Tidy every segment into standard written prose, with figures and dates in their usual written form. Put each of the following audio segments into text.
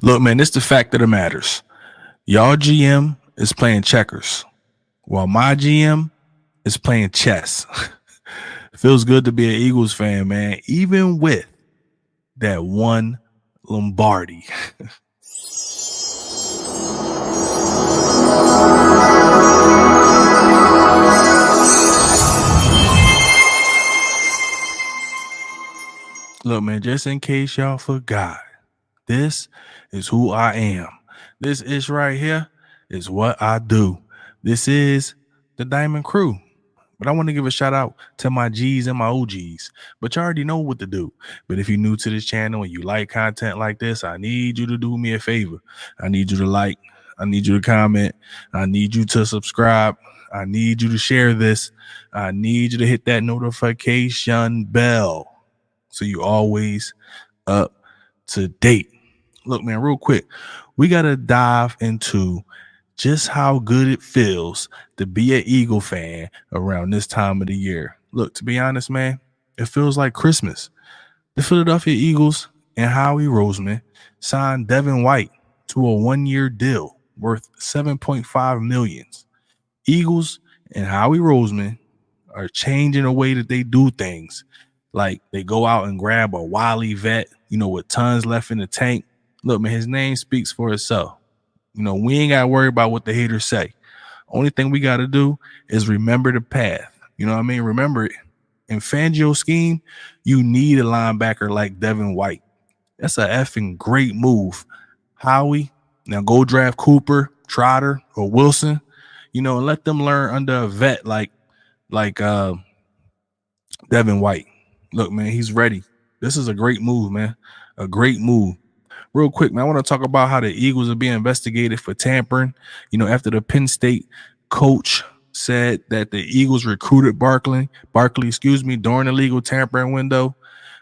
Look, man, this the fact of the matters. Y'all GM is playing checkers, while my GM is playing chess. Feels good to be an Eagles fan, man, even with that one Lombardi. Look, man, just in case y'all forgot, this is who I am. This is right here is what I do. This is the Diamond Crew. But I want to give a shout out to my G's and my OGs. But you already know what to do. But if you're new to this channel and you like content like this, I need you to do me a favor. I need you to like. I need you to comment. I need you to subscribe. I need you to share this. I need you to hit that notification bell so you always up to date. Look, man, real quick, we got to dive into just how good it feels to be an Eagle fan around this time of the year. Look, to be honest, man, it feels like Christmas. The Philadelphia Eagles and Howie Roseman signed Devin White to a 1-year deal worth $7.5 million. Eagles and Howie Roseman are changing the way that they do things. Like they go out and grab a wily vet, with tons left in the tank. Look, man, his name speaks for itself. We ain't got to worry about what the haters say. Only thing we got to do is remember the path. You know what I mean? Remember it. In Fangio's scheme, you need a linebacker like Devin White. That's a effing great move. Howie, now go draft Cooper, Trotter, or Wilson, and let them learn under a vet like Devin White. Look, man, he's ready. This is a great move, man. A great move. Real quick, man, I want to talk about how the Eagles are being investigated for tampering. After the Penn State coach said that the Eagles recruited Barkley, during the legal tampering window.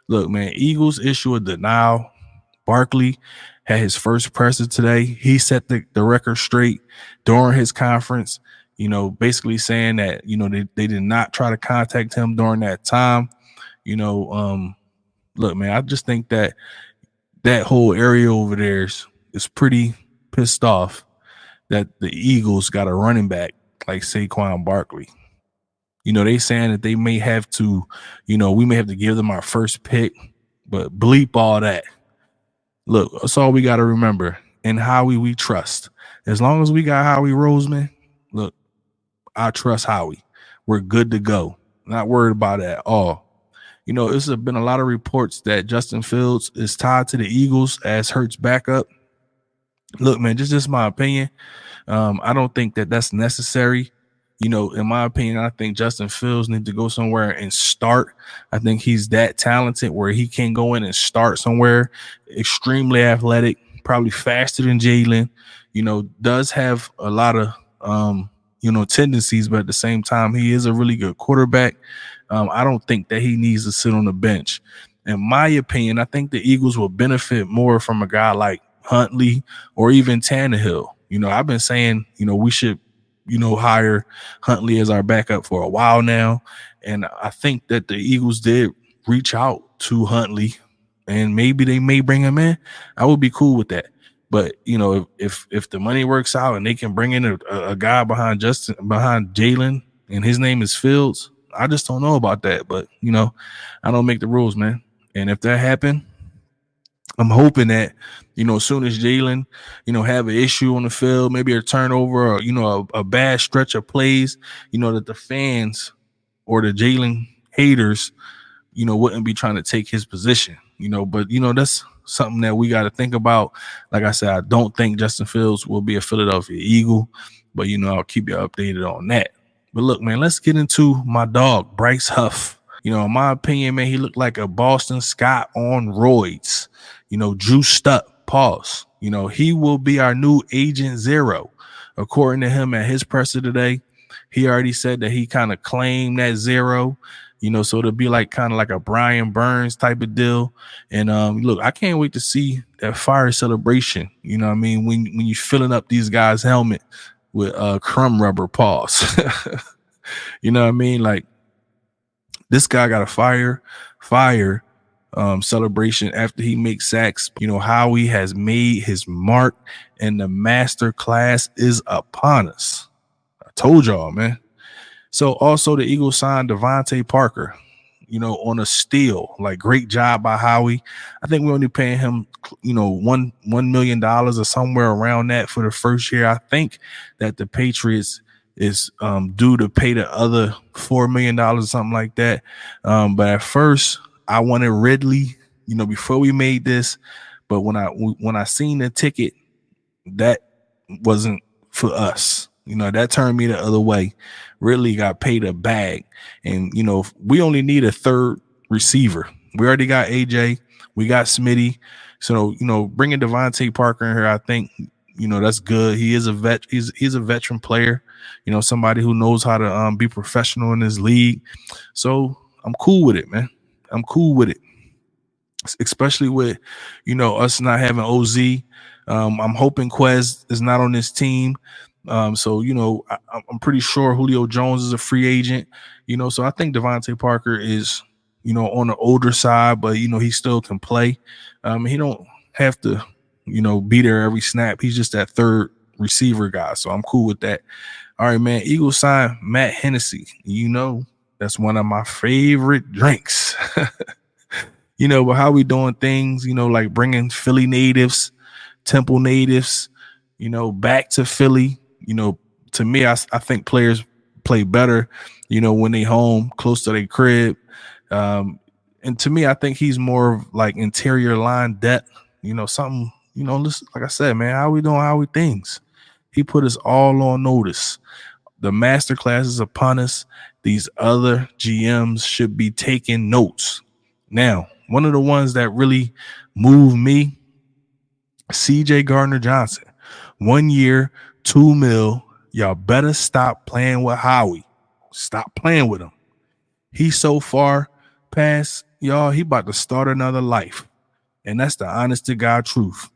Look, man, Eagles issue a denial. Barkley had his first presser today. He set the record straight during his conference, basically saying that, they did not try to contact him during that time. Look, man, I just think that whole area over there is pretty pissed off that the Eagles got a running back like Saquon Barkley. They saying that they may have to, we may have to give them our first pick, but bleep all that. Look, that's all we got to remember. And Howie, we trust. As long as we got Howie Roseman, look, I trust Howie. We're good to go. Not worried about it at all. It's been a lot of reports that Justi Fields is tied to the Eagles as Hurts backup. Look, man, just my opinion. I don't think that that's necessary. In my opinion, I think Justi Fields needs to go somewhere and start. I think he's that talented where he can go in and start somewhere. Extremely athletic, probably faster than Jalen. Does have a lot of tendencies, but at the same time, he is a really good quarterback. I don't think that he needs to sit on the bench. In my opinion, I think the Eagles will benefit more from a guy like Huntley or even Tannehill. I've been saying, we should, hire Huntley as our backup for a while now. And I think that the Eagles did reach out to Huntley and maybe they may bring him in. I would be cool with that. But, if the money works out and they can bring in a guy behind Jalen and his name is Fields, I just don't know about that. But, I don't make the rules, man. And if that happened, I'm hoping that, as soon as Jalen, have an issue on the field, maybe a turnover or, a bad stretch of plays, that the fans or the Jalen haters, wouldn't be trying to take his position, but, that's something that we got to think about. Like I said, I don't think Justi Fields will be a Philadelphia Eagle, but, I'll keep you updated on that. But look, man, let's get into my dog, Bryce Huff. In my opinion, man, he looked like a Boston Scott on roids, juiced up, pause. He will be our new Agent Zero. According to him at his presser today, he already said that he kind of claimed that zero, so it'll be like kind of like a Brian Burns type of deal. And look, I can't wait to see that fire celebration. What I mean? When you're filling up these guys' helmet with crumb rubber paws. What I mean? Like, this guy got a fire celebration after he makes sacks. Howie has made his mark, and the master class is upon us. I told y'all, man. So also the Eagles signed Devante Parker, on a steal. Like, great job by Howie. I think we're only paying him, $1 million or somewhere around that for the first year. I think that the Patriots is due to pay the other $4 million or something like that. But at first, I wanted Ridley, before we made this. But when I seen the ticket, that wasn't for us. That turned me the other way. Ridley got paid a bag. And, we only need a third receiver. We already got AJ. We got Smitty. So, bringing Devante Parker in here, I think, that's good. He is a vet. He's a veteran player, somebody who knows how to be professional in this league. So I'm cool with it, man. I'm cool with it. Especially with, us not having OZ. I'm hoping Quez is not on this team. So, I'm pretty sure Julio Jones is a free agent, so I think Devante Parker is, on the older side, but, he still can play. He don't have to, be there every snap. He's just that third receiver guy. So I'm cool with that. All right, man. Eagles signed Matt Hennessy. That's one of my favorite drinks. But how we doing things, like bringing Philly natives, Temple natives, back to Philly. To me, I think players play better, when they home, close to their crib. And to me, I think he's more of like interior line depth, something, listen, like I said, man, how we doing, how we things? He put us all on notice. The masterclass is upon us. These other GMs should be taking notes. Now, one of the ones that really moved me, CJ Gardner-Johnson. 1 year, $2 million. Y'all better stop playing with Howie. Stop playing with him. He's so far past, y'all, he about to start another life. And that's the honest to God truth.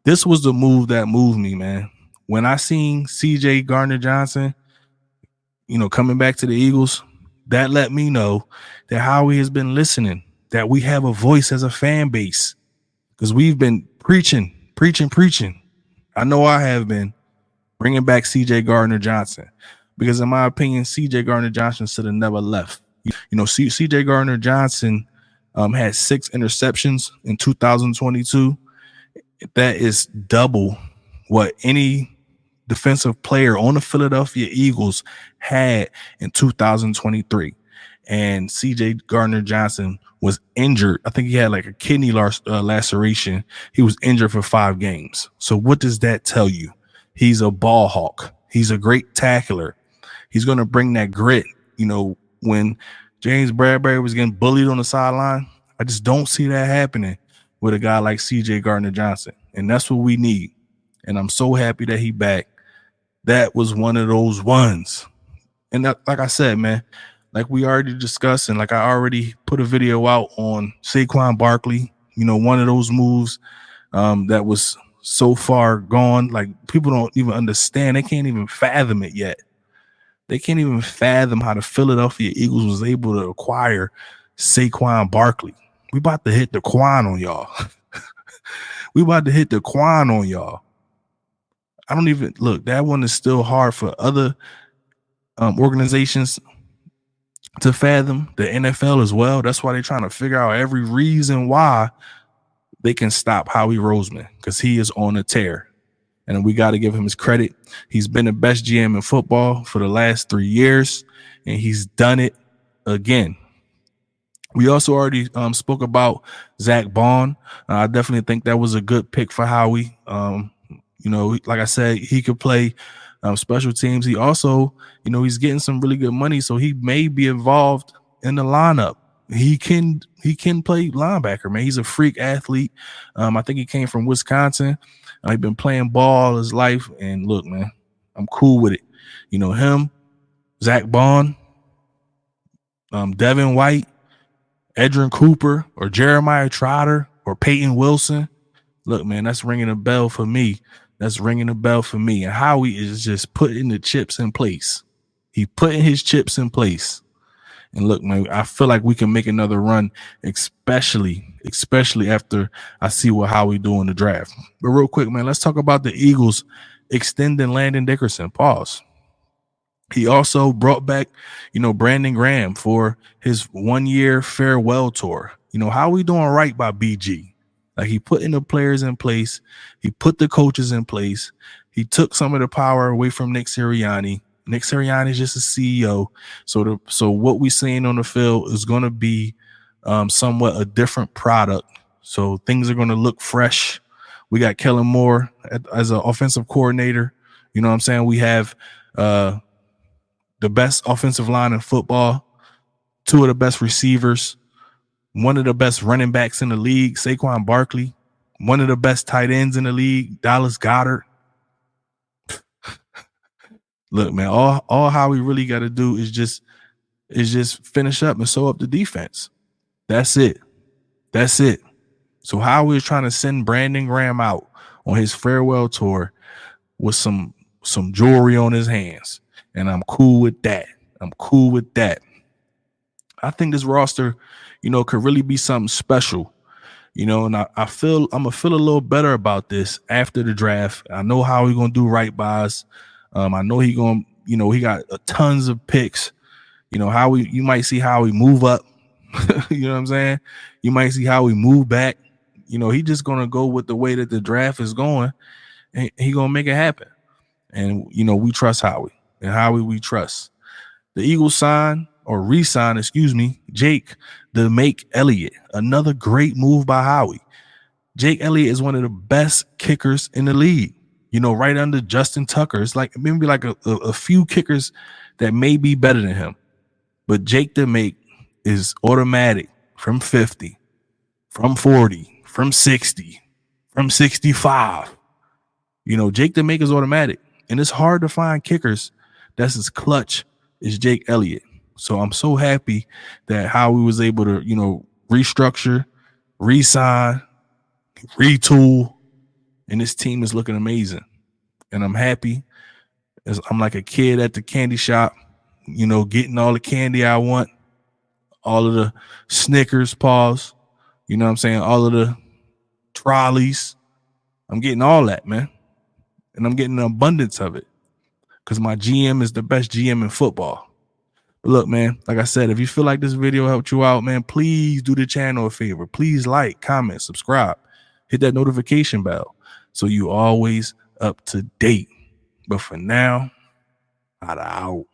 This was the move that moved me, man. When I seen CJ Gardner-Johnson, coming back to the Eagles, that let me know that Howie has been listening, that we have a voice as a fan base, because we've been preaching. I know I have been bringing back CJ Gardner-Johnson, because in my opinion, CJ Gardner-Johnson should have never left. CJ Gardner-Johnson had 6 interceptions in 2022. That is double what any defensive player on the Philadelphia Eagles had in 2023. And CJ Gardner-Johnson was injured. I think he had like a kidney laceration. He was injured for 5 games. So what does that tell you? He's a ball hawk. He's a great tackler. He's going to bring that grit. When James Bradbury was getting bullied on the sideline, I just don't see that happening with a guy like CJ Gardner-Johnson. And that's what we need. And I'm so happy that he back. That was one of those ones. And that, like I said, man, like we already discussed, and like I already put a video out on Saquon Barkley, one of those moves that was so far gone. Like, people don't even understand. They can't even fathom it yet. They can't even fathom how the Philadelphia Eagles was able to acquire Saquon Barkley. We about to hit the Quan on y'all. I don't even look. That one is still hard for other organizations to fathom. The NFL as well. That's why they're trying to figure out every reason why they can stop Howie Roseman, because he is on a tear. And we got to give him his credit. He's been the best GM in football for the last 3 years, and he's done it again. We also already spoke about Zach Bond. I definitely think that was a good pick for Howie. Like I said, he could play special teams. He also, he's getting some really good money, so he may be involved in the lineup. He can play linebacker, man. He's a freak athlete. I think he came from Wisconsin. He's been playing ball all his life. And look, man, I'm cool with it. Him, Zach Bond, Devin White, Edrin Cooper, or Jeremiah Trotter, or Peyton Wilson. Look, man, that's ringing a bell for me. And Howie is just putting the chips in place. He putting his chips in place. And look, man, I feel like we can make another run, especially after I see what Howie do in the draft. But real quick, man, let's talk about the Eagles extending Landon Dickerson. Pause. He also brought back, Brandon Graham for his 1-year farewell tour. How we doing right by BG? Like, he putting the players in place. He put the coaches in place. He took some of the power away from Nick Sirianni. Nick Sirianni is just a CEO. So what we seeing on the field is going to be somewhat a different product. So things are going to look fresh. We got Kellen Moore as an offensive coordinator. You know what I'm saying? We have the best offensive line in football, 2 of the best receivers, 1 of the best running backs in the league, Saquon Barkley, 1 of the best tight ends in the league, Dallas Goedert. Look, man, all Howie really got to do is just finish up and sew up the defense. That's it. So Howie is trying to send Brandon Graham out on his farewell tour with some jewelry on his hands, and I'm cool with that. I think this roster, could really be something special, and I feel I'm gonna feel a little better about this after the draft. I know how he's gonna do right by us. I know he got tons of picks. You might see how he move up. You know what I'm saying? You might see how he move back. He just gonna go with the way that the draft is going, and he gonna make it happen. And we trust Howie, and Howie we trust. The Eagles re-sign, Jake the Make Elliott. Another great move by Howie. Jake Elliott is one of the best kickers in the league. Right under Justin Tucker. It's like maybe like a few kickers that may be better than him. But Jake the Make is automatic from 50, from 40, from 60, from 65. Jake the Make is automatic. And it's hard to find kickers that's as clutch as Jake Elliott. So I'm so happy that Howie was able to, restructure, re-sign, retool, and this team is looking amazing. And I'm happy. I'm like a kid at the candy shop, getting all the candy I want, all of the Snickers, pause, you know what I'm saying, all of the trolleys. I'm getting all that, man. And I'm getting an abundance of it because my GM is the best GM in football. But look, man, like I said, if you feel like this video helped you out, man, please do the channel a favor. Please like, comment, subscribe, hit that notification bell so you always up to date. But for now, out.